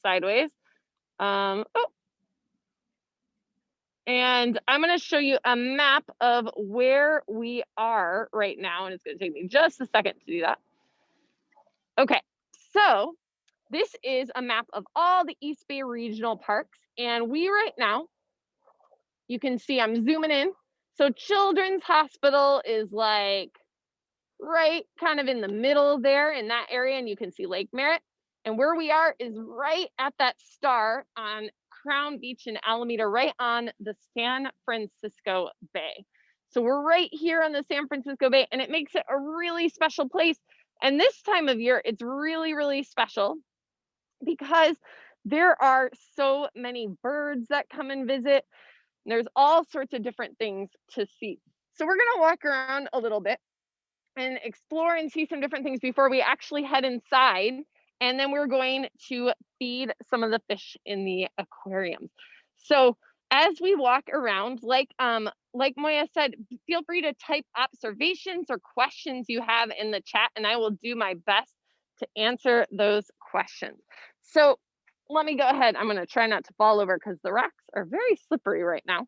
sideways. Oh, and I'm going to show you a map of where we are right now, and it's going to take me just a second to do that. Okay, so this is a map of all the East Bay Regional Parks, and we right now, you can see I'm zooming in. So Children's Hospital is like right kind of in the middle there in that area, and you can see Lake Merritt. And where we are is right at that star on Crown Beach in Alameda, right on the San Francisco Bay. So we're right here on the San Francisco Bay, and it makes it a really special place. And this time of year, it's really, really special because there are so many birds that come and visit. There's all sorts of different things to see. So we're gonna walk around a little bit and explore and see some different things before we actually head inside. And then we're going to feed some of the fish in the aquariums. So as we walk around, like Moya said, feel free to type observations or questions you have in the chat, and I will do my best to answer those questions. So let me go ahead. I'm going to try not to fall over because the rocks are very slippery right now.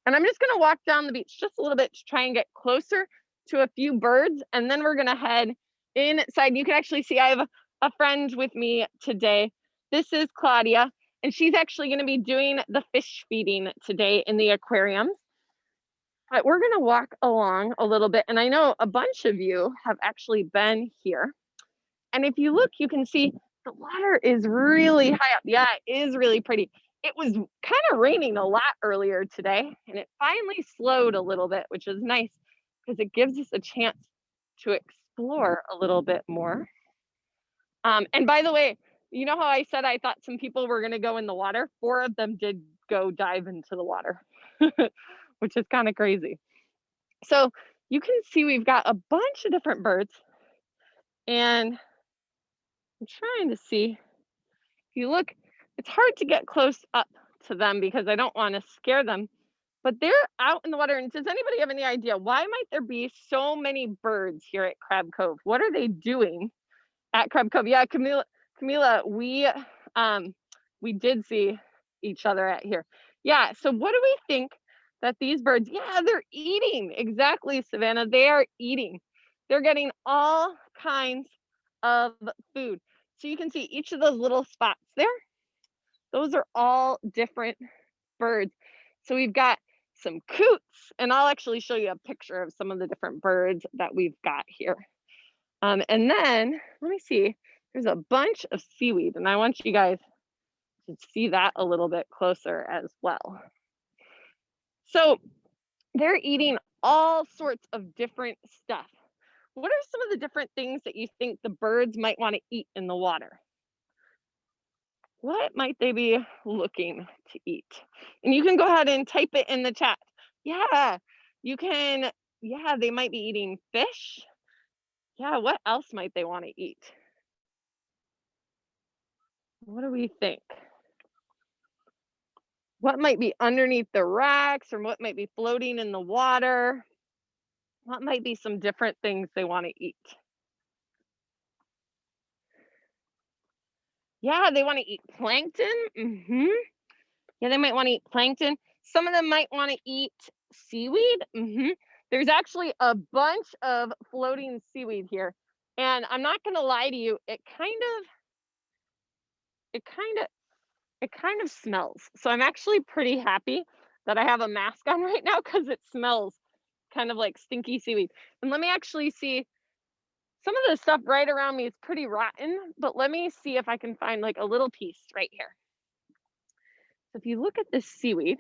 And I'm just going to walk down the beach just a little bit to try and get closer to a few birds, and then we're going to head inside. You can actually see I have a friend with me today. This is Claudia, and she's actually going to be doing the fish feeding today in the aquariums. But we're going to walk along a little bit, and I know a bunch of you have actually been here. And if you look, you can see the water is really high up. Yeah, it is really pretty. It was kind of raining a lot earlier today, and it finally slowed a little bit, which is nice because it gives us a chance to explore a little bit more. And by the way, you know how I said I thought some people were going to go in the water? 4 of them did go dive into the water, which is kind of crazy. So you can see we've got a bunch of different birds, and I'm trying to see. If you look, it's hard to get close up to them because I don't want to scare them, but they're out in the water. And does anybody have any idea why might there be so many birds here at Crab Cove? What are they doing at Crab Cove? Yeah, Camila, we did see each other at here. Yeah, so what do we think that these birds, yeah, they're eating. Exactly, Savannah, they are eating. They're getting all kinds of food. So you can see each of those little spots there. Those are all different birds. So we've got some coots, and I'll actually show you a picture of some of the different birds that we've got here. And then, let me see, there's a bunch of seaweed, and I want you guys to see that a little bit closer as well. So they're eating all sorts of different stuff. What are some of the different things that you think the birds might want to eat in the water? What might they be looking to eat? And you can go ahead and type it in the chat. Yeah, you can. Yeah, they might be eating fish. Yeah, what else might they want to eat? What do we think? What might be underneath the rocks, or what might be floating in the water? What might be some different things they want to eat? Yeah, they want to eat plankton. Yeah, they might want to eat plankton. Some of them might want to eat seaweed. There's actually a bunch of floating seaweed here. And I'm not going to lie to you, it kind of smells. So I'm actually pretty happy that I have a mask on right now because it smells kind of like stinky seaweed. And let me actually see. Some of the stuff right around me is pretty rotten, but let me see if I can find like a little piece right here. So if you look at this seaweed,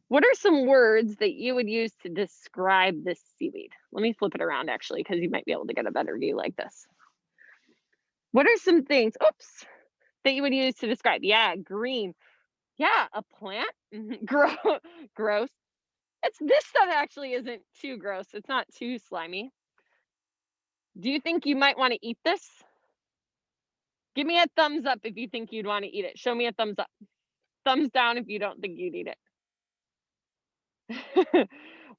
what are some words that you would use to describe this seaweed? Let me flip it around actually, because you might be able to get a better view like this. What are some things, oops, that you would use to describe? Yeah, green. Yeah, a plant. Gross. This stuff actually isn't too gross. It's not too slimy. Do you think you might want to eat this? Give me a thumbs up if you think you'd want to eat it. Show me a thumbs up. Thumbs down if you don't think you'd eat it.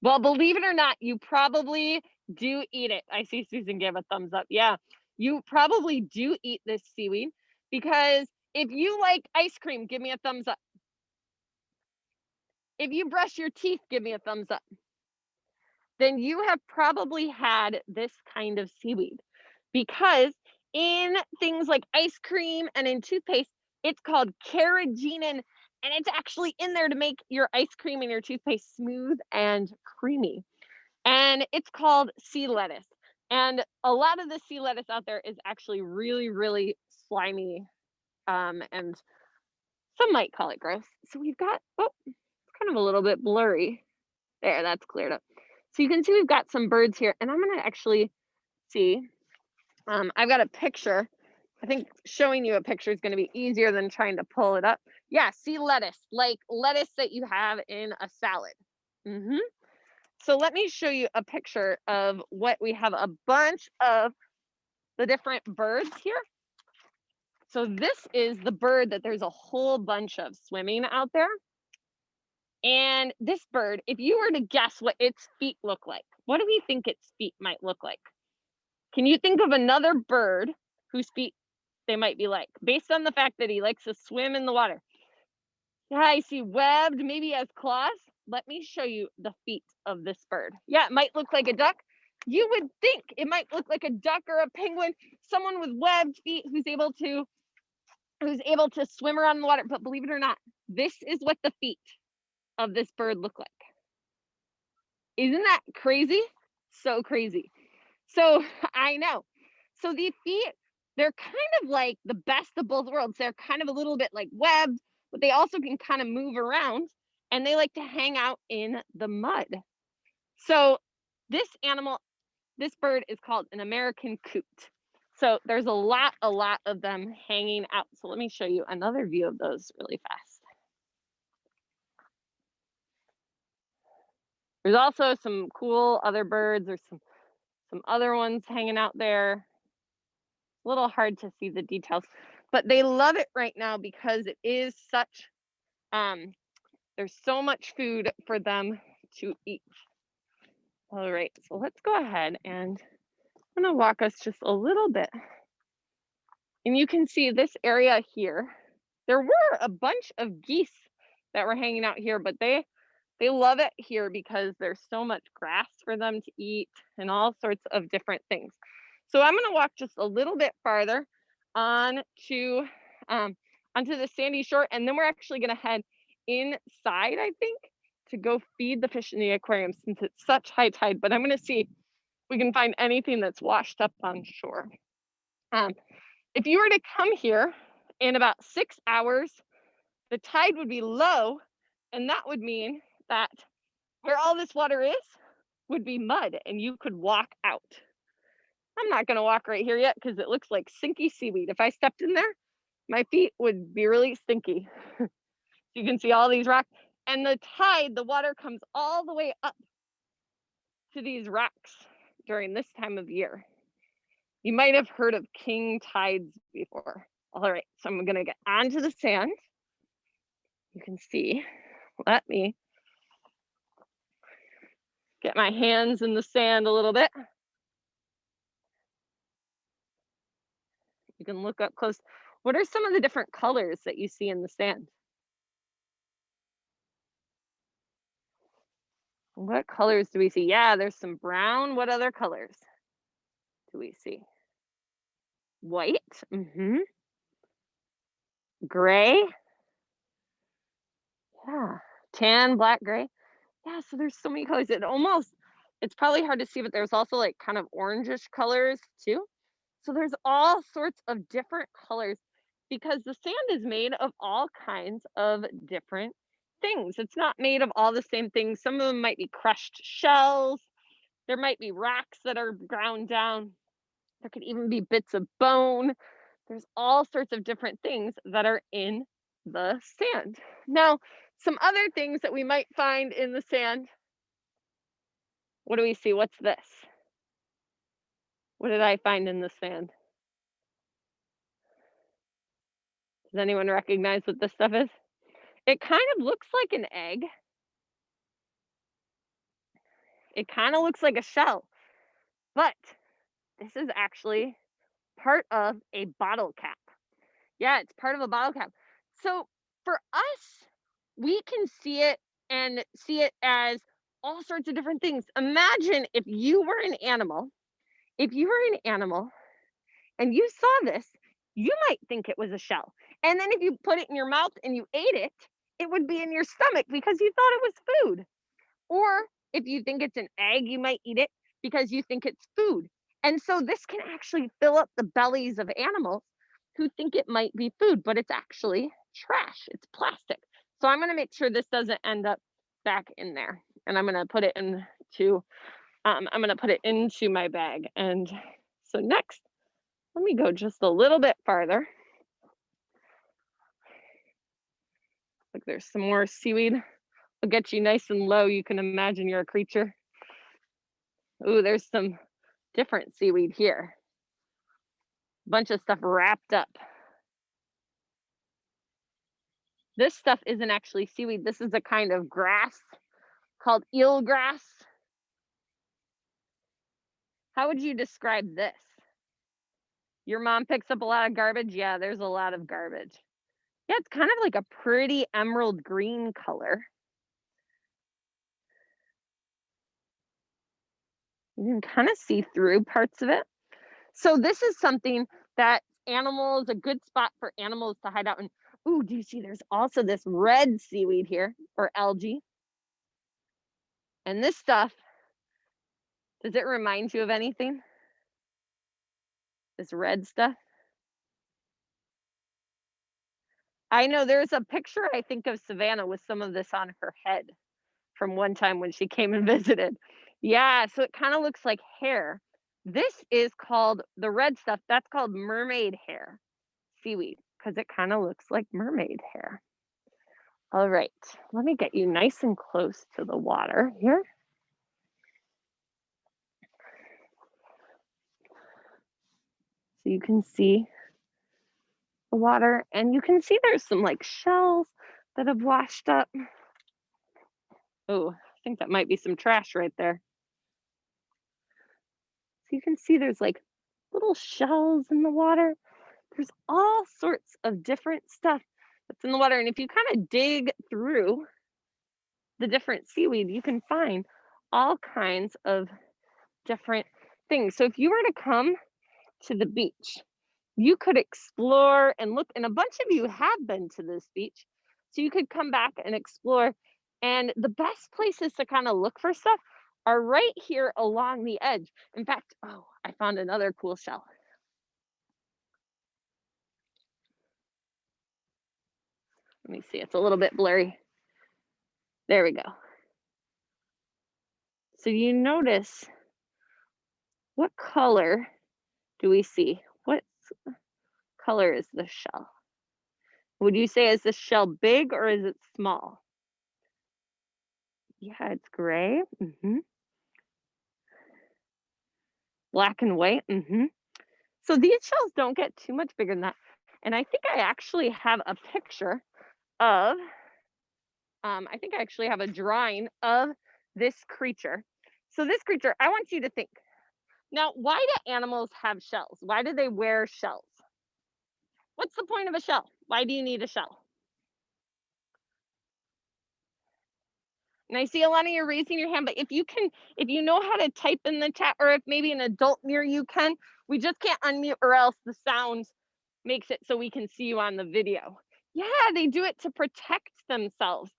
Well, believe it or not, you probably do eat it. I see Susan gave a thumbs up. Yeah, you probably do eat this seaweed because If you like ice cream, give me a thumbs up. If you brush your teeth, give me a thumbs up. Then you have probably had this kind of seaweed, because in things like ice cream and in toothpaste, it's called carrageenan, and it's actually in there to make your ice cream and your toothpaste smooth and creamy. And it's called sea lettuce. And a lot of the sea lettuce out there is actually really, really slimy, and some might call it gross. So we've got, oh, it's kind of a little bit blurry. There, that's cleared up. So you can see we've got some birds here, and I'm gonna actually see. I've got a picture. I think showing you a picture is gonna be easier than trying to pull it up. Yeah, sea lettuce, like lettuce that you have in a salad. So let me show you a picture of what we have, a bunch of the different birds here. So this is the bird that there's a whole bunch of swimming out there. And this bird, if you were to guess what its feet look like, what do we think its feet might look like? Can you think of another bird whose feet they might be like, based on the fact that he likes to swim in the water? Yeah, I see webbed, maybe has claws. Let me show you the feet of this bird. Yeah, it might look like a duck. You would think it might look like a duck or a penguin, someone with webbed feet who's able to swim around in the water. But believe it or not, this is what the feet of this bird look like. Isn't that crazy? So crazy. So I know. So the feet, they're kind of like the best of both worlds. They're kind of a little bit like webbed, but they also can kind of move around, and they like to hang out in the mud. So this animal, this bird is called an American coot. So there's a lot of them hanging out. So let me show you another view of those really fast. There's also some cool other birds. There's some other ones hanging out there. A little hard to see the details, but they love it right now because it is such, there's so much food for them to eat. All right, so let's go ahead, and I'm gonna walk us just a little bit. And you can see this area here. There were a bunch of geese that were hanging out here, but they love it here because there's so much grass for them to eat and all sorts of different things. So I'm gonna walk just a little bit farther onto the sandy shore, and then we're actually gonna head inside, I think, to go feed the fish in the aquarium since it's such high tide. But I'm gonna see if we can find anything that's washed up on shore. If you were to come here in about 6 hours, the tide would be low, and that would mean that where all this water is would be mud, and you could walk out. I'm not gonna walk right here yet because it looks like stinky seaweed. If I stepped in there, my feet would be really stinky. You can see all these rocks, and the tide, the water comes all the way up to these rocks during this time of year. You might have heard of king tides before. All right, so I'm gonna get onto the sand. You can see, let me get my hands in the sand a little bit. You can look up close. What are some of the different colors that you see in the sand? What colors do we see? Yeah, there's some brown. What other colors do we see? White. Gray. Yeah. Tan, black, gray. Yeah, so there's so many colors. It's probably hard to see, but there's also like kind of orangish colors too. So there's all sorts of different colors because the sand is made of all kinds of different things. It's not made of all the same things. Some of them might be crushed shells. There might be rocks that are ground down. There could even be bits of bone. There's all sorts of different things that are in the sand. Now, some other things that we might find in the sand. What do we see? What's this? What did I find in the sand? Does anyone recognize what this stuff is? It kind of looks like an egg. It kind of looks like a shell, but this is actually part of a bottle cap. Yeah, it's part of a bottle cap. So for us, we can see it and see it as all sorts of different things. Imagine if you were an animal, if you were an animal and you saw this, you might think it was a shell. And then if you put it in your mouth and you ate it, it would be in your stomach because you thought it was food. Or if you think it's an egg, you might eat it because you think it's food. And so this can actually fill up the bellies of animals who think it might be food, but it's actually trash. It's plastic. So I'm going to make sure this doesn't end up back in there. And I'm going to put it into my bag. And so next, let me go just a little bit farther. Look, there's some more seaweed. I'll get you nice and low. You can imagine you're a creature. Ooh, there's some different seaweed here. Bunch of stuff wrapped up. This stuff isn't actually seaweed. This is a kind of grass called eelgrass. How would you describe this? Your mom picks up a lot of garbage? Yeah, there's a lot of garbage. Yeah, it's kind of like a pretty emerald green color. You can kind of see through parts of it. So this is something that a good spot for animals to hide out in. Ooh, do you see there's also this red seaweed here, or algae? And this stuff, does it remind you of anything? This red stuff? I know there's a picture, I think, of Savannah with some of this on her head from one time when she came and visited. Yeah, so it kind of looks like hair. This is called the red stuff. That's called mermaid hair seaweed because it kind of looks like mermaid hair. All right, let me get you nice and close to the water here. So you can see the water and you can see there's some like shells that have washed up. Oh, I think that might be some trash right there. So you can see there's like little shells in the water. There's all sorts of different stuff that's in the water. And if you kind of dig through the different seaweed, you can find all kinds of different things. So if you were to come to the beach, you could explore and look, and a bunch of you have been to this beach. So you could come back and explore. And the best places to kind of look for stuff are right here along the edge. In fact, oh, I found another cool shell. Let me see, it's a little bit blurry. There we go. So you notice, what color do we see? What color is the shell? Would you say, is the shell big or is it small? Yeah, it's gray. Black and white. So these shells don't get too much bigger than that. And I think I actually have a picture of, I think I actually have a drawing of this creature. So this creature, I want you to think. Now, why do animals have shells? Why do they wear shells? What's the point of a shell? Why do you need a shell? And I see a lot of you raising your hand, but if you know how to type in the chat, or if maybe an adult near you can, we just can't unmute or else the sound makes it so we can see you on the video. Yeah, they do it to protect themselves.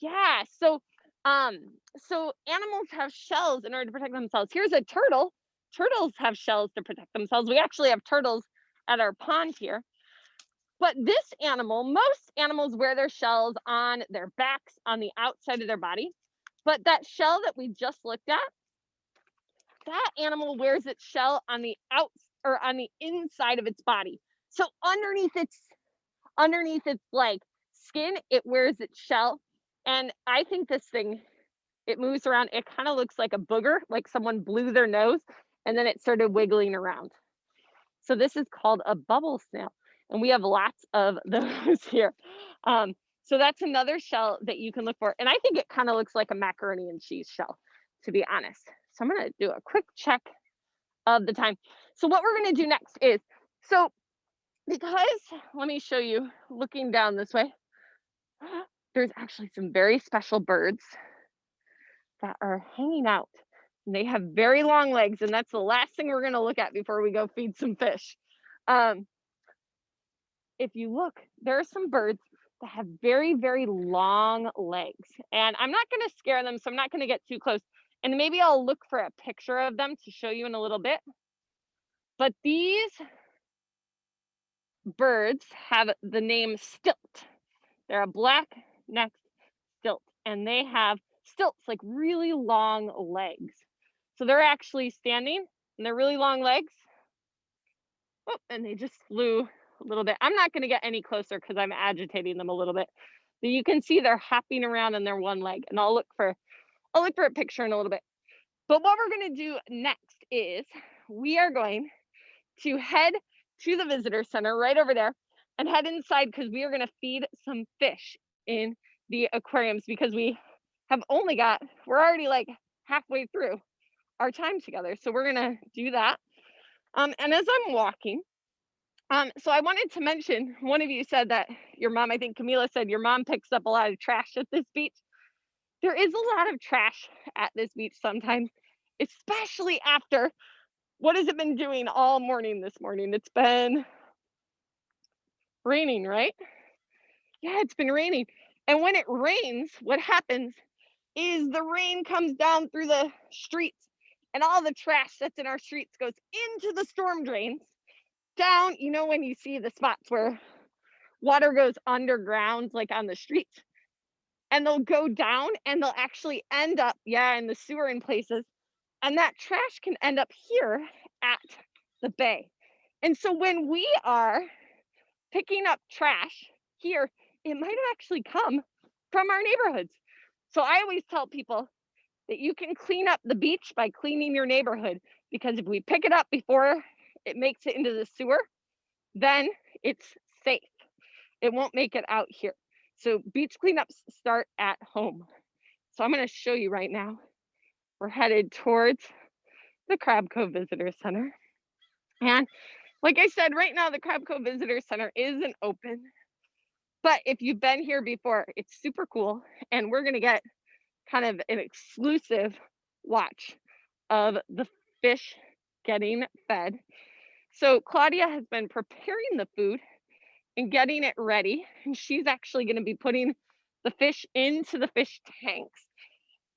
Yeah, so animals have shells in order to protect themselves. Here's a turtle. Turtles have shells to protect themselves. We actually have turtles at our pond here. But this animal, most animals wear their shells on their backs, on the outside of their body. But that shell that we just looked at, that animal wears its shell on the on the inside of its body. So underneath its like skin, it wears its shell. And I think this thing, it moves around. It kind of looks like a booger, like someone blew their nose and then it started wiggling around. So this is called a bubble snail. And we have lots of those here. So that's another shell that you can look for. And I think it kind of looks like a macaroni and cheese shell, to be honest. So I'm going to do a quick check of the time. So what we're going to do next is, so because let me show you, looking down this way, there's actually some very special birds that are hanging out. And they have very long legs, and that's the last thing we're going to look at before we go feed some fish. If you look, there are some birds that have very, very long legs. And I'm not going to scare them, so I'm not going to get too close. And maybe I'll look for a picture of them to show you in a little bit. But these birds have the name stilt. They're a black-necked stilt, and they have stilts, like really long legs. So they're actually standing, and they're really long legs. Oh, and they just flew a little bit. I'm not going to get any closer because I'm agitating them a little bit. But you can see they're hopping around on their one leg, and I'll look for a picture in a little bit. But what we're going to do next is we are going to head to the visitor center right over there and head inside because we are going to feed some fish in the aquariums because we're already like halfway through our time together. So we're going to do that. And as I'm walking, so I wanted to mention, one of you said that your mom, I think Camila said your mom picks up a lot of trash at this beach. There is a lot of trash at this beach sometimes, especially after, what has it been doing all morning this morning? It's been raining, right? Yeah, it's been raining. And when it rains, what happens is the rain comes down through the streets and all the trash that's in our streets goes into the storm drains down. You know, when you see the spots where water goes underground, like on the streets, and they'll go down and they'll actually end up, in the sewer in places. And that trash can end up here at the bay. And so when we are picking up trash here, it might have actually come from our neighborhoods. So I always tell people that you can clean up the beach by cleaning your neighborhood, because if we pick it up before it makes it into the sewer, then it's safe. It won't make it out here. So beach cleanups start at home. So I'm going to show you right now. We're headed towards the Crab Cove Visitor Center. And like I said, right now the Crab Cove Visitor Center isn't open. But if you've been here before, it's super cool. And we're going to get kind of an exclusive watch of the fish getting fed. So Claudia has been preparing the food and getting it ready. And she's actually going to be putting the fish into the fish tanks.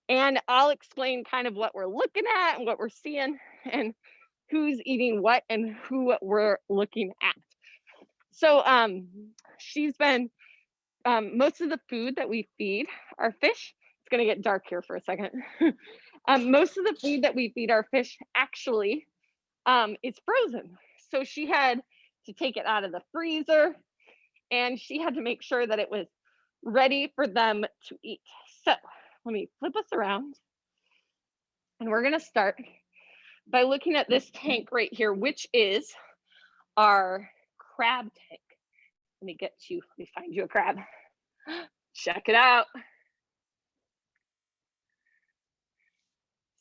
And I'll explain kind of what we're looking at and what we're seeing and who's eating what and who we're looking at. So she's been, most of the food that we feed our fish, it's going to get dark here for a second. Most of the food that we feed our fish actually is frozen. So she had to take it out of the freezer and she had to make sure that it was ready for them to eat. So let me flip us around. And we're going to start by looking at this tank right here, which is our crab tank. Let me find you a crab. Check it out.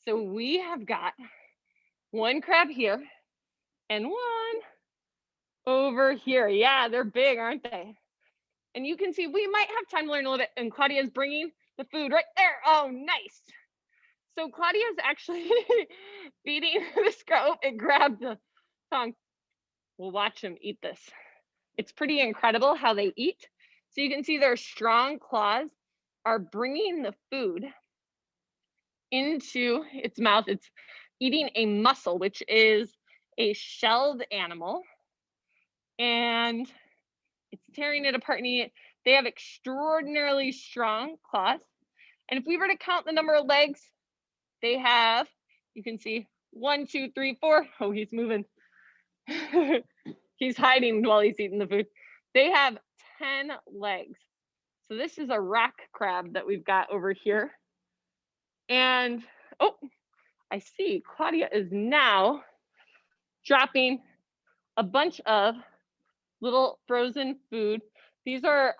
So we have got one crab here and one over here. Yeah, they're big, aren't they? And you can see we might have time to learn a little bit. And Claudia's bringing the food right there. Oh, nice. So Claudia's actually feeding this crab. It grabbed the tongue. We'll watch them eat this. It's pretty incredible how they eat. So you can see their strong claws are bringing the food into its mouth. It's eating a mussel, which is a shelled animal. And it's tearing it apart and eating it. They have extraordinarily strong claws. And if we were to count the number of legs, they have, you can see 1, 2, 3, 4. Oh, he's moving. He's hiding while he's eating the food. They have 10 legs. So this is a rock crab that we've got over here. And, oh, I see Claudia is now dropping a bunch of little frozen food. These are,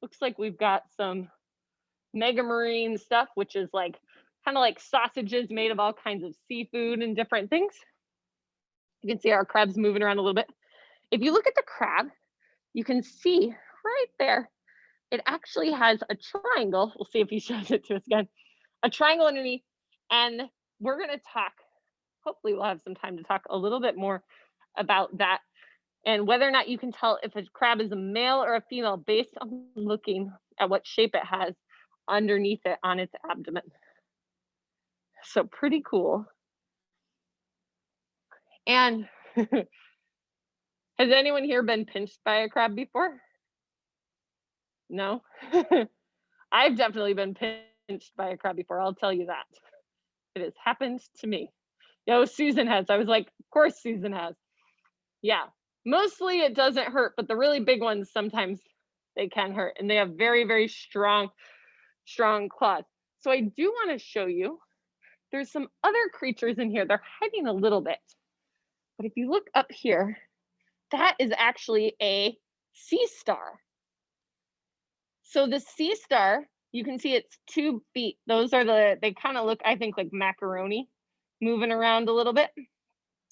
looks like we've got some mega marine stuff, which is like kind of like sausages made of all kinds of seafood and different things. You can see our crabs moving around a little bit. If you look at the crab, you can see right there, it actually has a triangle. We'll see if he shows it to us again. A triangle underneath, and we're going to talk, hopefully we'll have some time to talk a little bit more about that and whether or not you can tell if a crab is a male or a female based on looking at what shape it has underneath it on its abdomen. So pretty cool. And has anyone here been pinched by a crab before? No? I've definitely been pinched by a crab before, I'll tell you that. It has happened to me. Yo, Susan has. I was like, of course Susan has. Yeah, mostly it doesn't hurt, but the really big ones, sometimes they can hurt, and they have very, very strong claws. So I do want to show you, there's some other creatures in here. They're hiding a little bit. But if you look up here, that is actually a sea star. So the sea star, you can see its 2 feet. Those are they kind of look, I think, like macaroni, moving around a little bit.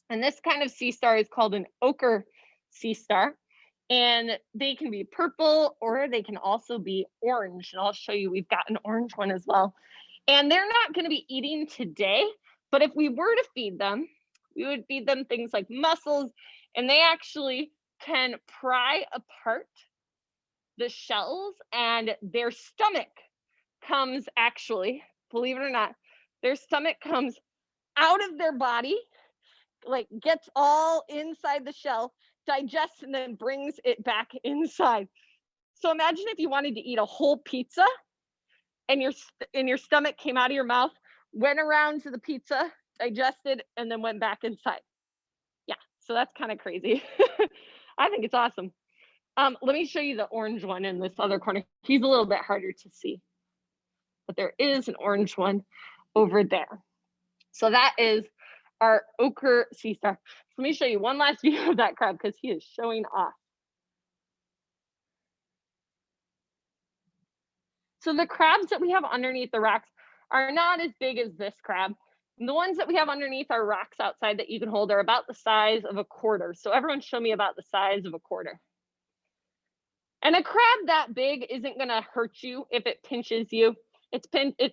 And this kind of sea star is called an ochre sea star. And they can be purple or they can also be orange. And I'll show you, we've got an orange one as well. And they're not going to be eating today, but if we were to feed them, we would feed them things like mussels, and they actually can pry apart the shells, and their stomach comes, actually, believe it or not, their stomach comes out of their body, like gets all inside the shell, digests, and then brings it back inside. So imagine if you wanted to eat a whole pizza and your stomach came out of your mouth, went around to the pizza, digested, and then went back inside. Yeah, so that's kind of crazy. I think it's awesome. Let me show you the orange one in this other corner. He's a little bit harder to see, but there is an orange one over there. So that is our ochre sea star. So let me show you one last view of that crab because he is showing off. So the crabs that we have underneath the rocks are not as big as this crab. And the ones that we have underneath our rocks outside that you can hold are about the size of a quarter. So everyone show me about the size of a quarter. And a crab that big isn't going to hurt you if it pinches you. Its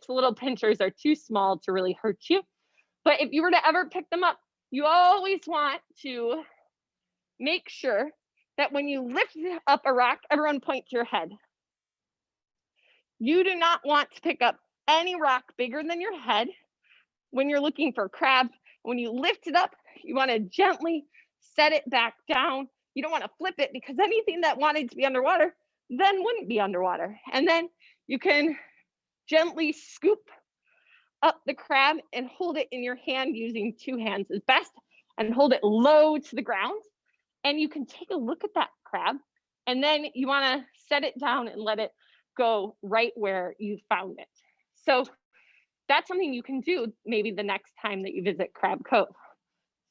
little pinchers are too small to really hurt you. But if you were to ever pick them up, you always want to make sure that when you lift up a rock, everyone point to your head. You do not want to pick up any rock bigger than your head when you're looking for crabs. When you lift it up, you want to gently set it back down. You don't want to flip it because anything that wanted to be underwater then wouldn't be underwater. And then you can gently scoop up the crab and hold it in your hand using 2 hands is best, and hold it low to the ground. And you can take a look at that crab, and then you want to set it down and let it go right where you found it. So that's something you can do maybe the next time that you visit Crab Cove.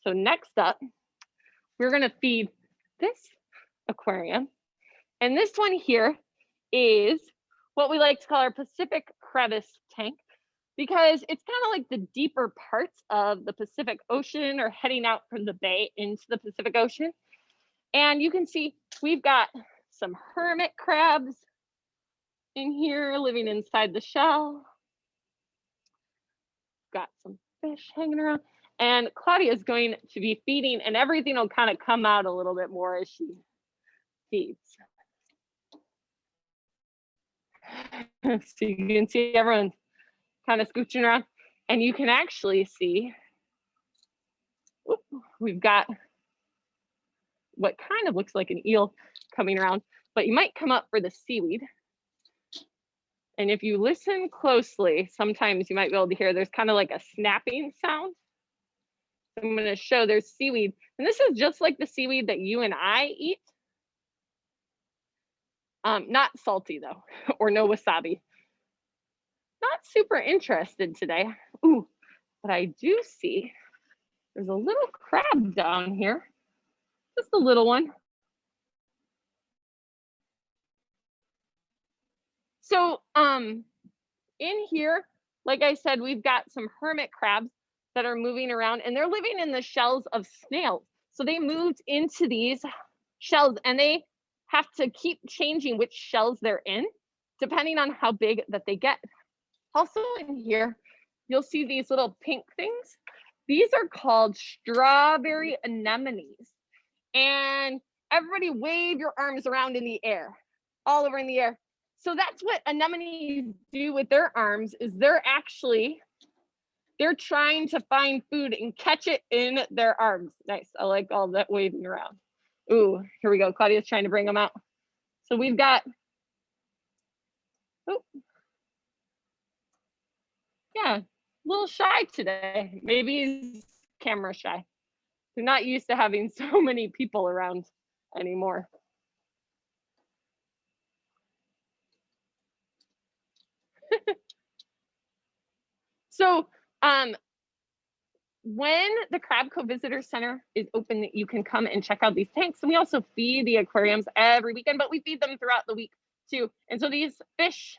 So next up, we're going to feed this aquarium. And this one here is what we like to call our Pacific crevice tank, because it's kind of like the deeper parts of the Pacific Ocean or heading out from the bay into the Pacific Ocean. And you can see we've got some hermit crabs in here living inside the shell. Got some fish hanging around. And Claudia is going to be feeding, and everything will kind of come out a little bit more as she feeds. So you can see everyone kind of scooching around, and you can actually see, we've got what kind of looks like an eel coming around, but you might come up for the seaweed. And if you listen closely, sometimes you might be able to hear there's kind of like a snapping sound. I'm going to show there's seaweed, and this is just like the seaweed that you and I eat. Not salty though, or no wasabi. Not super interested today. Ooh, but I do see there's a little crab down here, just a little one. So in here, like I said, we've got some hermit crabs that are moving around, and they're living in the shells of snails. So they moved into these shells, and they have to keep changing which shells they're in, depending on how big that they get. Also in here, you'll see these little pink things. These are called strawberry anemones. And everybody wave your arms around in the air, all over in the air. So that's what anemones do with their arms, is they're trying to find food and catch it in their arms. Nice, I like all that waving around. Ooh, here we go, Claudia's trying to bring them out. So we've got, oh, yeah, a little shy today. Maybe he's camera shy. They're not used to having so many people around anymore. So when the Crab Cove Visitor Center is open, you can come and check out these tanks. And we also feed the aquariums every weekend, but we feed them throughout the week too. And so these fish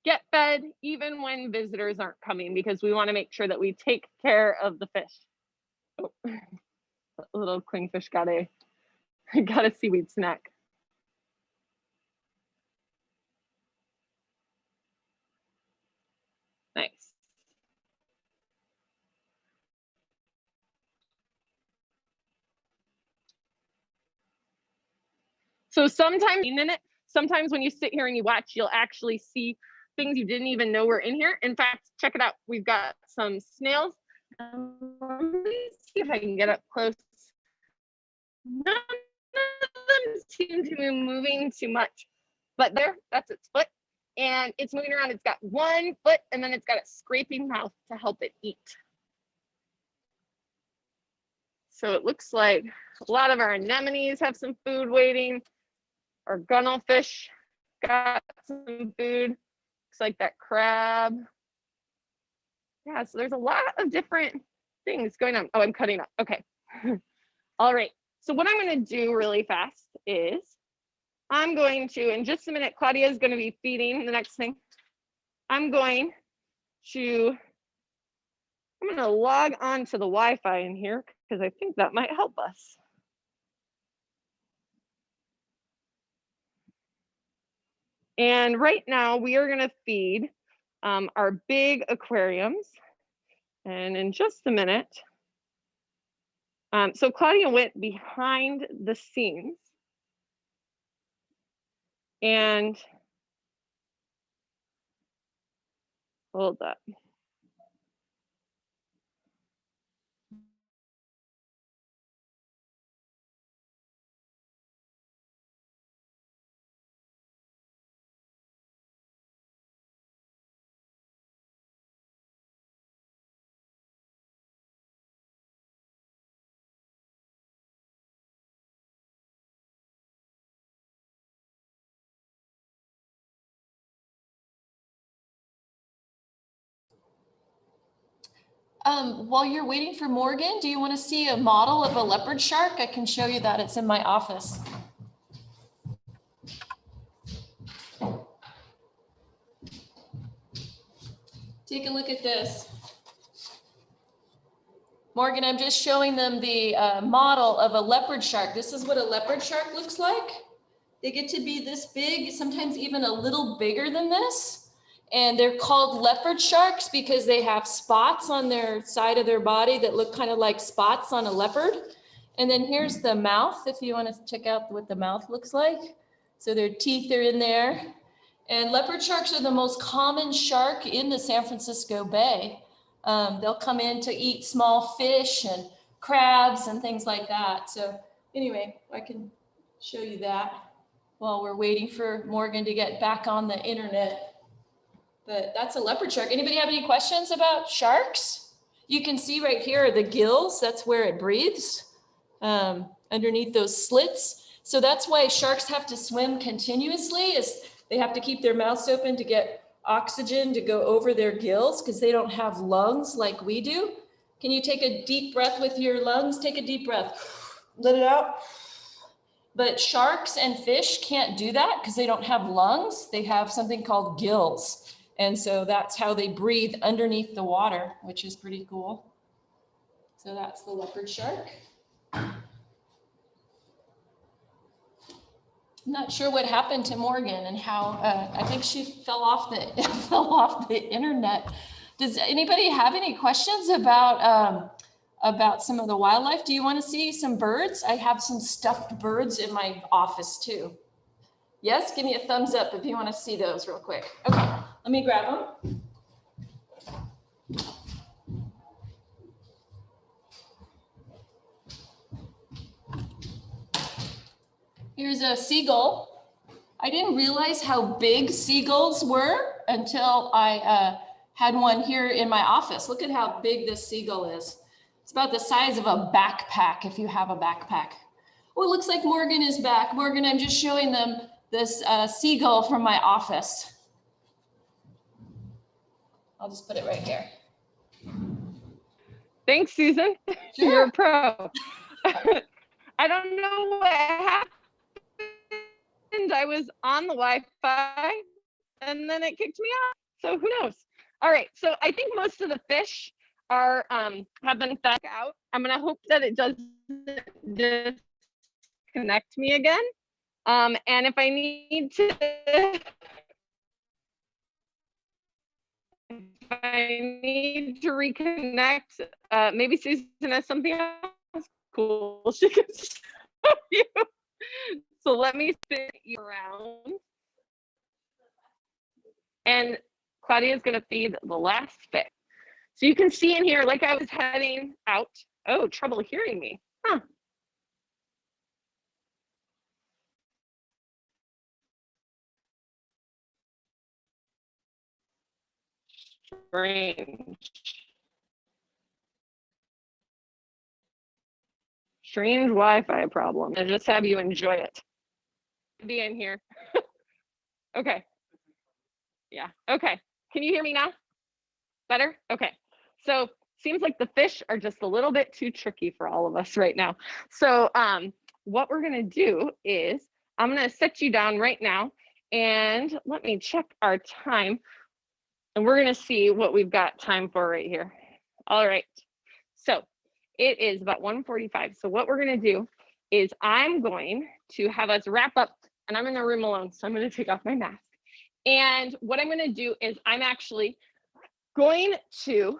get fed even when visitors aren't coming, because we want to make sure that we take care of the fish. Oh, a little clingfish got a seaweed snack. Nice. So sometimes when you sit here and you watch, you'll actually see things you didn't even know were in here. In fact, check it out. We've got some snails. Let me see if I can get up close. None of them seem to be moving too much, but that's its foot. And it's moving around. It's got one foot, and then it's got a scraping mouth to help it eat. So it looks like a lot of our anemones have some food waiting. Our gunnelfish got some food. Looks like that crab. Yeah, so there's a lot of different things going on. Oh, I'm cutting up. Okay. All right. So what I'm going to do really fast is I'm going to, in just a minute, Claudia is going to be feeding the next thing. I'm going to log on to the Wi-Fi in here because I think that might help us. And right now we are going to feed our big aquariums. And in just a minute, so Claudia went behind the scenes and hold up. While you're waiting for Morgan, do you want to see a model of a leopard shark? I can show you that. It's in my office. Take a look at this. Morgan, I'm just showing them the model of a leopard shark. This is what a leopard shark looks like. They get to be this big, sometimes even a little bigger than this. And they're called leopard sharks because they have spots on their side of their body that look kind of like spots on a leopard. And then here's the mouth, if you want to check out what the mouth looks like. So their teeth are in there. And leopard sharks are the most common shark in the San Francisco Bay. They'll come in to eat small fish and crabs and things like that. So anyway, I can show you that while we're waiting for Morgan to get back on the internet. But that's a leopard shark. Anybody have any questions about sharks? You can see right here are the gills. That's where it breathes, underneath those slits. So that's why sharks have to swim continuously, is they have to keep their mouths open to get oxygen to go over their gills because they don't have lungs like we do. Can you take a deep breath with your lungs? Take a deep breath. Let it out. But sharks and fish can't do that because they don't have lungs. They have something called gills. And so that's how they breathe underneath the water, which is pretty cool. So that's the leopard shark. Not sure what happened to Morgan and how, I think she fell off the, fell off the internet. Does anybody have any questions about some of the wildlife? Do you want to see some birds? I have some stuffed birds in my office too. Yes, give me a thumbs up if you want to see those real quick. Okay, let me grab them. Here's a seagull. I didn't realize how big seagulls were until I had one here in my office. Look at how big this seagull is. It's about the size of a backpack if you have a backpack. Oh, it looks like Morgan is back. Morgan, I'm just showing them this seagull from my office. I'll just put it right here. Thanks, Susan. Sure. You're a pro. I don't know what happened. I was on the Wi-Fi and then it kicked me off. So who knows? All right. So I think most of the fish are have been fed out. I'm gonna hope that it doesn't disconnect me again. And if I need to reconnect, maybe Susan has something else cool she can show you. So let me spin you around. And Claudia is going to feed the last fish. So you can see in here, like I was heading out. Oh, trouble hearing me. Huh. Strange. Strange Wi-Fi problem. I just have you enjoy it. Be in here. Okay. Yeah. Okay. Can you hear me now? Better? Okay. So seems like the fish are just a little bit too tricky for all of us right now. So what we're gonna do is I'm gonna set you down right now and let me check our time and we're gonna see what we've got time for right here. All right. So it is about 1:45. So what we're gonna do is I'm going to have us wrap up and I'm in the room alone. So I'm gonna take off my mask. And what I'm gonna do is I'm actually going to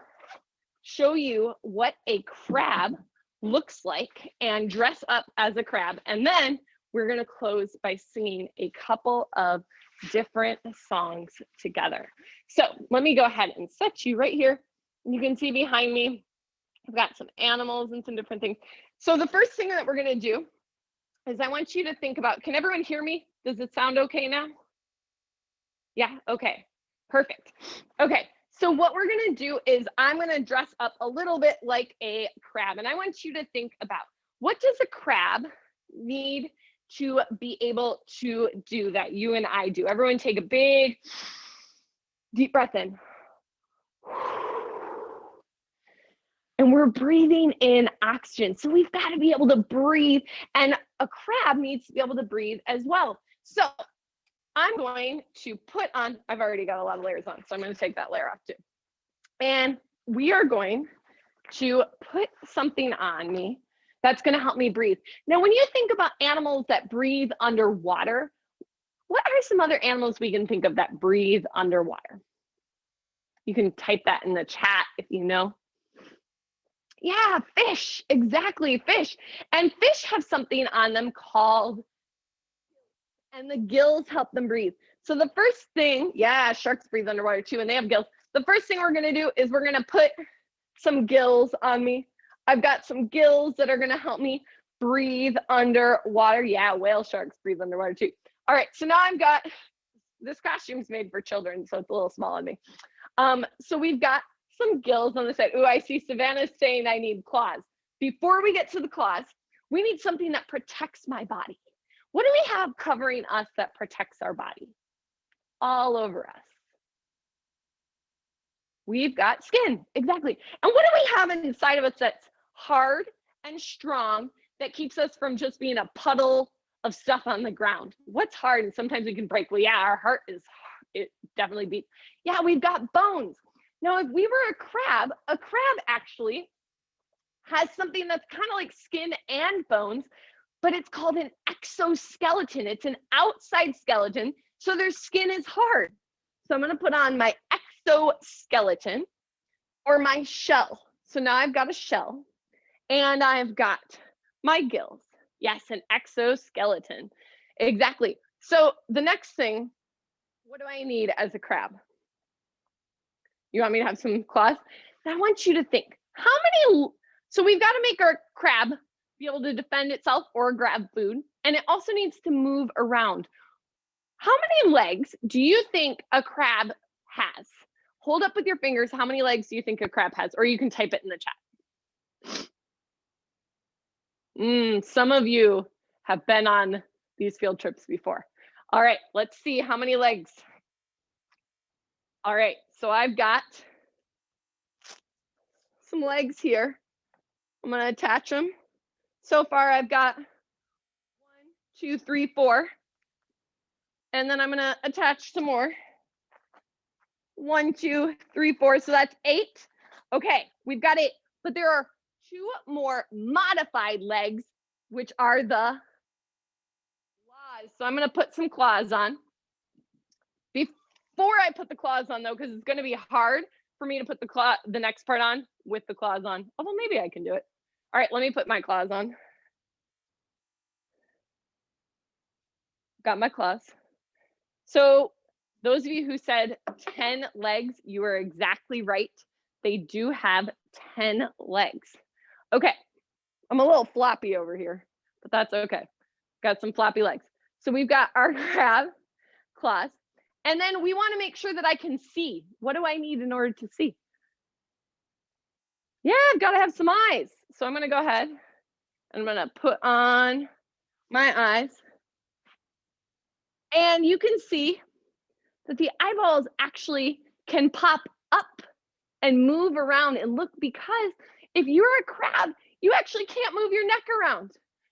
show you what a crab looks like and dress up as a crab. And then we're gonna close by singing a couple of different songs together. So let me go ahead and set you right here. You can see behind me, I've got some animals and some different things. So the first thing that we're gonna do is I want you to think about, can everyone hear me? Does it sound okay now? Yeah, okay, perfect. Okay, so what we're gonna do is I'm gonna dress up a little bit like a crab and I want you to think about what does a crab need to be able to do that you and I do? Everyone take a big, deep breath in. And we're breathing in oxygen. So we've got to be able to breathe and a crab needs to be able to breathe as well. So I'm going to put on, I've already got a lot of layers on, so I'm going to take that layer off too. And we are going to put something on me that's going to help me breathe. Now, when you think about animals that breathe underwater, what are some other animals we can think of that breathe underwater? You can type that in the chat if you know. Yeah, fish, exactly, fish. And fish have something on them called, and the gills help them breathe. So the first thing, yeah, sharks breathe underwater too, and they have gills. The first thing we're gonna do is we're gonna put some gills on me. I've got some gills that are gonna help me breathe underwater. Yeah, whale sharks breathe underwater too. All right, so now I've got, this costume's made for children, so it's a little small on me. So we've got some gills on the side. Ooh, I see Savannah saying I need claws. Before we get to the claws, we need something that protects my body. What do we have covering us that protects our body? All over us. We've got skin, exactly. And what do we have inside of us that's hard and strong that keeps us from just being a puddle of stuff on the ground? What's hard and sometimes we can break? Well, yeah, our heart is, it definitely beats. Yeah, we've got bones. Now, if we were a crab actually has something that's kind of like skin and bones. but it's called an exoskeleton. It's an outside skeleton, so their skin is hard. So I'm going to put on my exoskeleton or my shell. So now I've got a shell and I've got my gills. Yes, an exoskeleton. Exactly. So the next thing, what do I need as a crab? You want me to have some claws? And I want you to think, how many, so we've got to make our crab be able to defend itself or grab food, and it also needs to move around. How many legs do you think a crab has? Hold up with your fingers, how many legs do you think a crab has? Or you can type it in the chat. Some of you have been on these field trips before. All right, let's see how many legs. All right, so I've got some legs here. I'm gonna attach them. So far I've got 1, 2, 3, 4. And then I'm gonna attach some more. 1, 2, 3, 4, so that's 8. Okay, we've got 8, but there are 2 more modified legs, which are the claws. So I'm gonna put some claws on. Before I put the claws on though, because it's gonna be hard for me to put the next part on with the claws on. Although maybe I can do it. All right, let me put my claws on. Got my claws. So those of you who said 10 legs, you are exactly right. They do have 10 legs. Okay, I'm a little floppy over here, but that's okay. Got some floppy legs. So we've got our crab claws, and then we want to make sure that I can see. What do I need in order to see? Yeah, I've got to have some eyes. So I'm going to go ahead and I'm going to put on my eyes. And you can see that the eyeballs actually can pop up and move around and look, because if you're a crab, you actually can't move your neck around.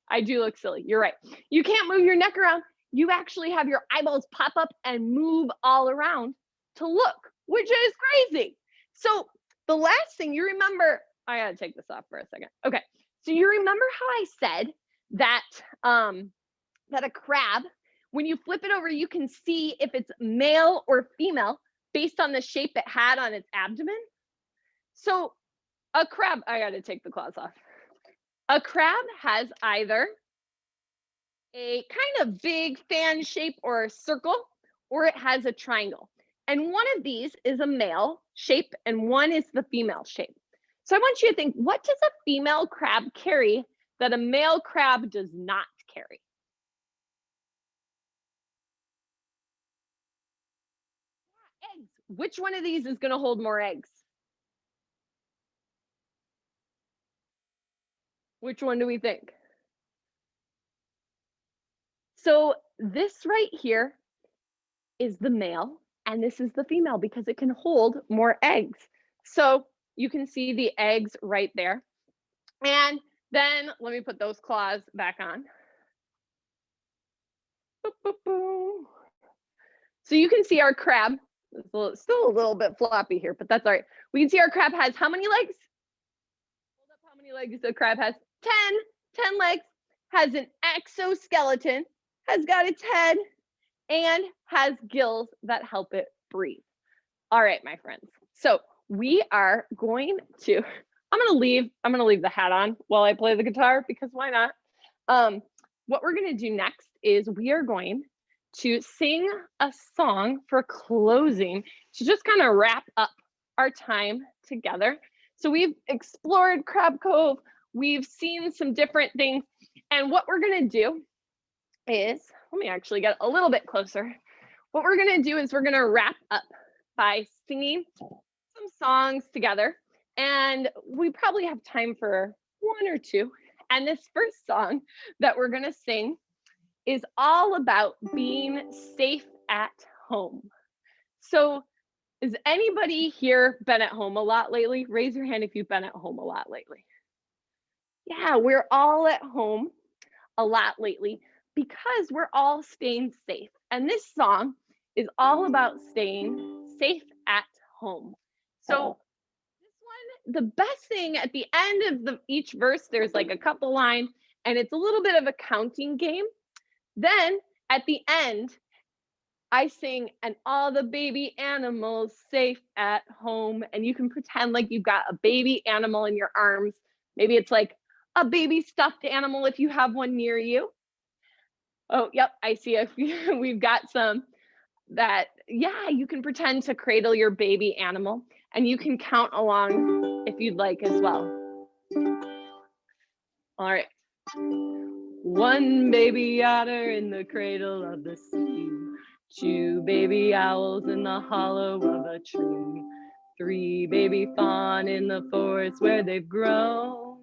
I do look silly, you're right. You can't move your neck around. You actually have your eyeballs pop up and move all around to look, which is crazy. So the last thing you remember, I gotta take this off for a second. Okay, so you remember how I said that, that a crab, when you flip it over, you can see if it's male or female based on the shape it had on its abdomen. So a crab, I gotta take the claws off. A crab has either a kind of big fan shape or a circle, or it has a triangle. And one of these is a male shape and one is the female shape. So I want you to think, what does a female crab carry that a male crab does not carry? Eggs. Which one of these is going to hold more eggs? Which one do we think? So this right here is the male and this is the female because it can hold more eggs. So you can see the eggs right there. And then let me put those claws back on. Boop, boop, boop. So you can see our crab, it's still a little bit floppy here, but that's all right. We can see our crab has how many legs? Hold up, how many legs the crab has? 10 legs, has an exoskeleton, has got its head, and has gills that help it breathe. All right, my friends. So we are going to, I'm gonna leave the hat on while I play the guitar because why not? What we're gonna do next is we are going to sing a song for closing to just kind of wrap up our time together. So we've explored Crab Cove, we've seen some different things, and what we're gonna do is, let me actually get a little bit closer. What we're gonna do is we're gonna wrap up by singing some songs together, and we probably have time for 1 or 2. And this first song that we're gonna sing is all about being safe at home. So has anybody here been at home a lot lately? Raise your hand if you've been at home a lot lately. Yeah, we're all at home a lot lately because we're all staying safe. And this song is all about staying safe at home. So this one, the best thing at the end of each verse, there's like a couple lines, and it's a little bit of a counting game. Then at the end, I sing, and all the baby animals safe at home. And you can pretend like you've got a baby animal in your arms. Maybe it's like a baby stuffed animal if you have one near you. Oh, yep, I see we've got some that, yeah, you can pretend to cradle your baby animal, and you can count along if you'd like as well. All right. One baby otter in the cradle of the sea, 2 baby owls in the hollow of a tree, 3 baby fawn in the forest where they've grown,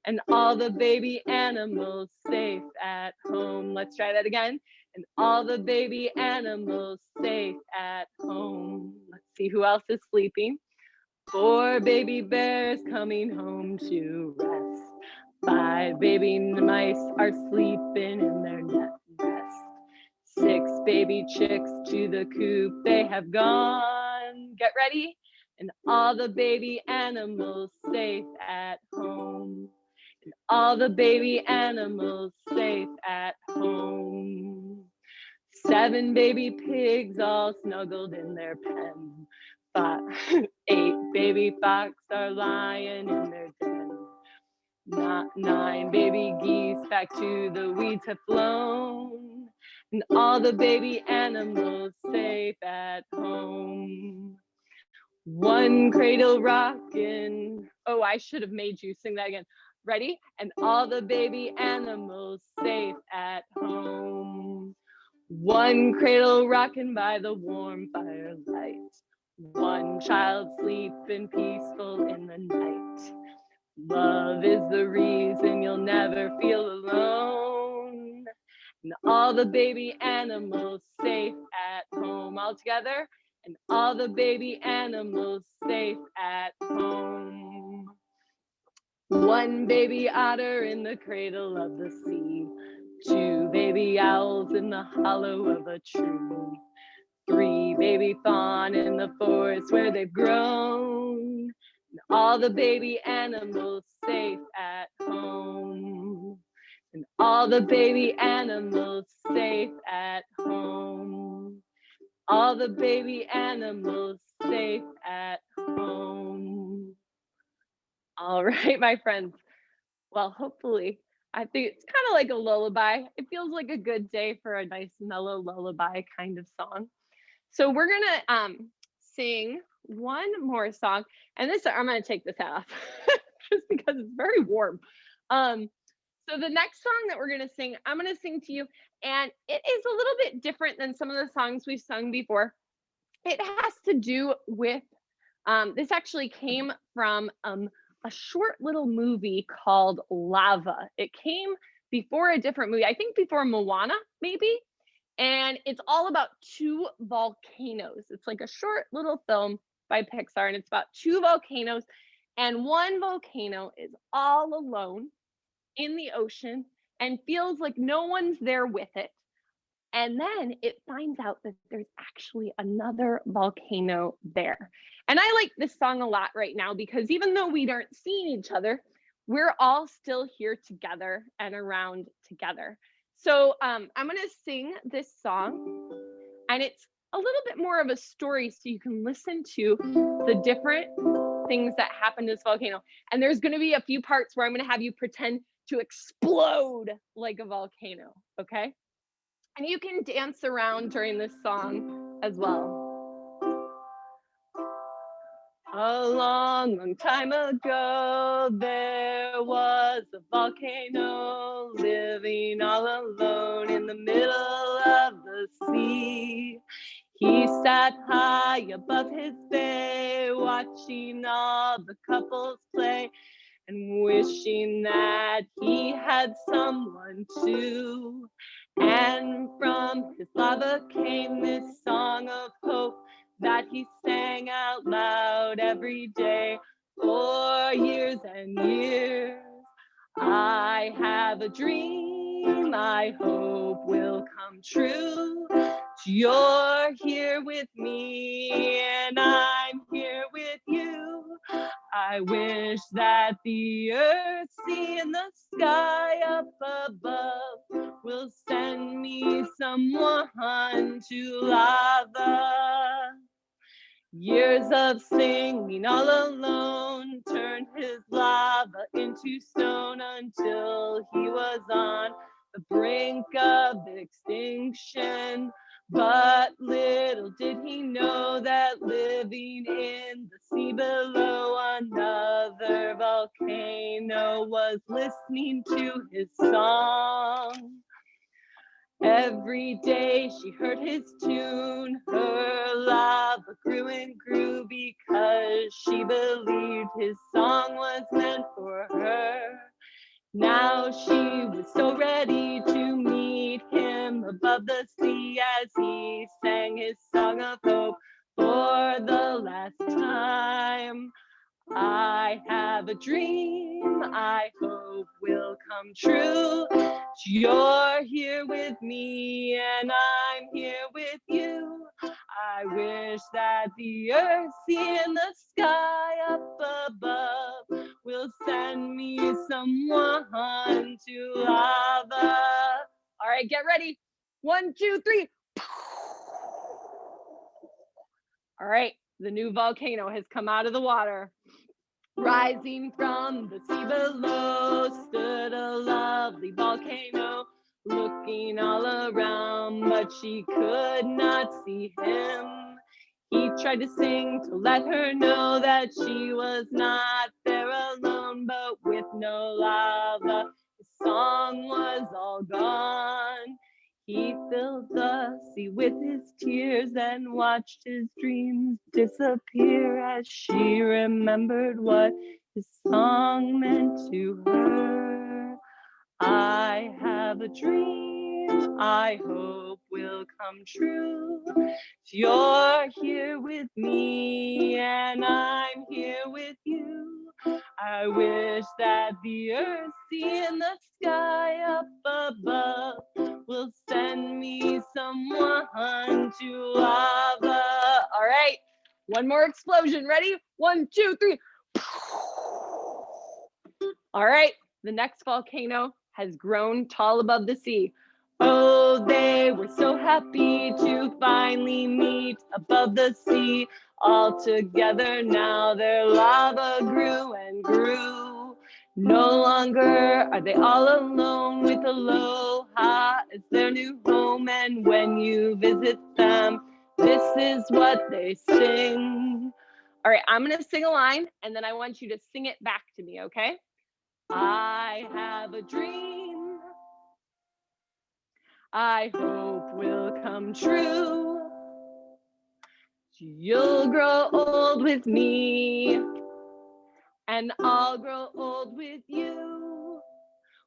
and all the baby animals safe at home. Let's try that again. And all the baby animals safe at home. Let's see who else is sleeping. 4 baby bears coming home to rest. 5 baby mice are sleeping in their nest. 6 baby chicks to the coop they have gone. Get ready. And all the baby animals safe at home. And all the baby animals safe at home. 7 baby pigs all snuggled in their pen. 8 baby fox are lying in their den. 9 baby geese back to the weeds have flown. And all the baby animals safe at home. 1 cradle rockin'. Oh, I should have made you sing that again. Ready? And all the baby animals safe at home. 1 cradle rockin' by the warm firelight. 1 child sleeping peaceful in the night. Love is the reason you'll never feel alone. And all the baby animals safe at home. All together. And all the baby animals safe at home. 1 baby otter in the cradle of the sea, 2 baby owls in the hollow of a tree, 3 baby fawn in the forest where they've grown, and all the baby animals safe at home. And all the baby animals safe at home. All the baby animals safe at home. All right, my friends. Well, hopefully, I think it's kind of like a lullaby. It feels like a good day for a nice mellow lullaby kind of song. So we're gonna sing one more song, and this I'm gonna take this hat off just because it's very warm. So the next song that we're gonna sing, I'm gonna sing to you, and it is a little bit different than some of the songs we've sung before. It has to do with this actually came from a short little movie called Lava. It came before a different movie, I think before Moana, maybe. And it's all about 2 volcanoes. It's like a short little film by Pixar, and it's about 2 volcanoes. And 1 volcano is all alone in the ocean and feels like no one's there with it. And then it finds out that there's actually another volcano there. And I like this song a lot right now because even though we aren't seeing each other, we're all still here together and around together. So I'm going to sing this song, and it's a little bit more of a story so you can listen to the different things that happen to this volcano. And there's going to be a few parts where I'm going to have you pretend to explode like a volcano, okay? And you can dance around during this song as well. A long, long time ago, there was a volcano living all alone in the middle of the sea. He sat high above his bay, watching all the couples play and wishing that he had someone too. And from his lava came this song of hope that he sang out loud every day for years and years. I have a dream I hope will come true. You're here with me and I'm here with you. I wish that the earth, sea, and the sky up above will send me someone to lava. Years of singing all alone turned his lava into stone until he was on the brink of extinction. But little did he know that living in the sea below, another volcano was listening to his song. Every day she heard his tune, her lava grew and grew because she believed his song was meant for her. Now she was so ready to meet him above the sea as he sang his song of hope for the last time. I have a dream I hope will come true. You're here with me and I'm here with you. I wish that the earth, sea, and the sky up above will send me someone to lava. All right, get ready. 1, 2, 3. All right, the new volcano has come out of the water. Rising from the sea below stood a lovely volcano, looking all around, but she could not see him. He tried to sing to let her know that she was not there alone, but with no lava, his song was all gone. He filled the sea with his tears and watched his dreams disappear as she remembered what his song meant to her. I have a dream I hope will come true. You're here with me and I'm here with you. I wish that the earth, sea, and the sky up above will send me someone to lava. All right, one more explosion. Ready? 1, 2, 3. All right, the next volcano has grown tall above the sea. Oh, they were so happy to finally meet above the sea. All together now their lava grew and grew. No longer are they all alone with Aloha as their new home. And when you visit them, this is what they sing. All right, I'm gonna sing a line and then I want you to sing it back to me, okay? I have a dream I hope will come true. You'll grow old with me and I'll grow old with you.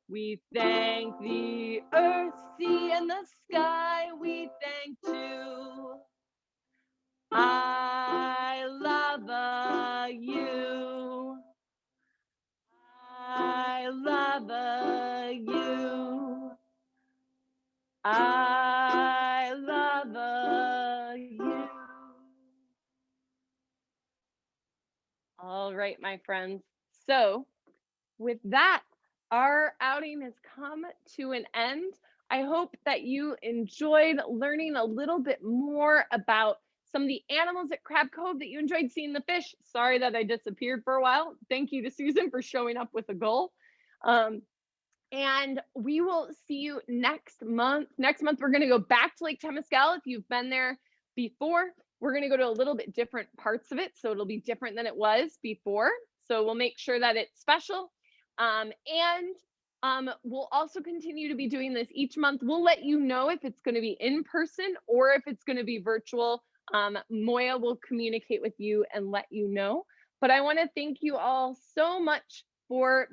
We thank the earth, sea, and the sky. We thank too. I love you. I love you. I love you. All right, my friends. So with that, our outing has come to an end. I hope that you enjoyed learning a little bit more about some of the animals at Crab Cove, that you enjoyed seeing the fish. Sorry that I disappeared for a while. Thank you to Susan for showing up with a goal. And we will see you next month. Next month, we're going to go back to Lake Temescal. If you've been there before, we're going to go to a little bit different parts of it. So it'll be different than it was before. So we'll make sure that it's special. We'll also continue to be doing this each month. We'll let you know if it's going to be in person or if it's going to be virtual. Moya will communicate with you and let you know. But I want to thank you all so much for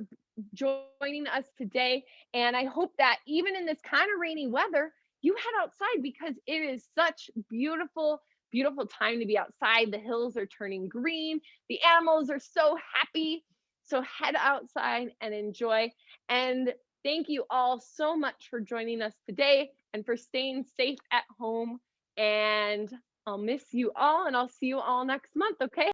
joining us today. And I hope that even in this kind of rainy weather, you head outside because it is such beautiful time to be outside. The hills are turning green. The animals are so happy. So head outside and enjoy. And thank you all so much for joining us today and for staying safe at home. And I'll miss you all and I'll see you all next month, okay?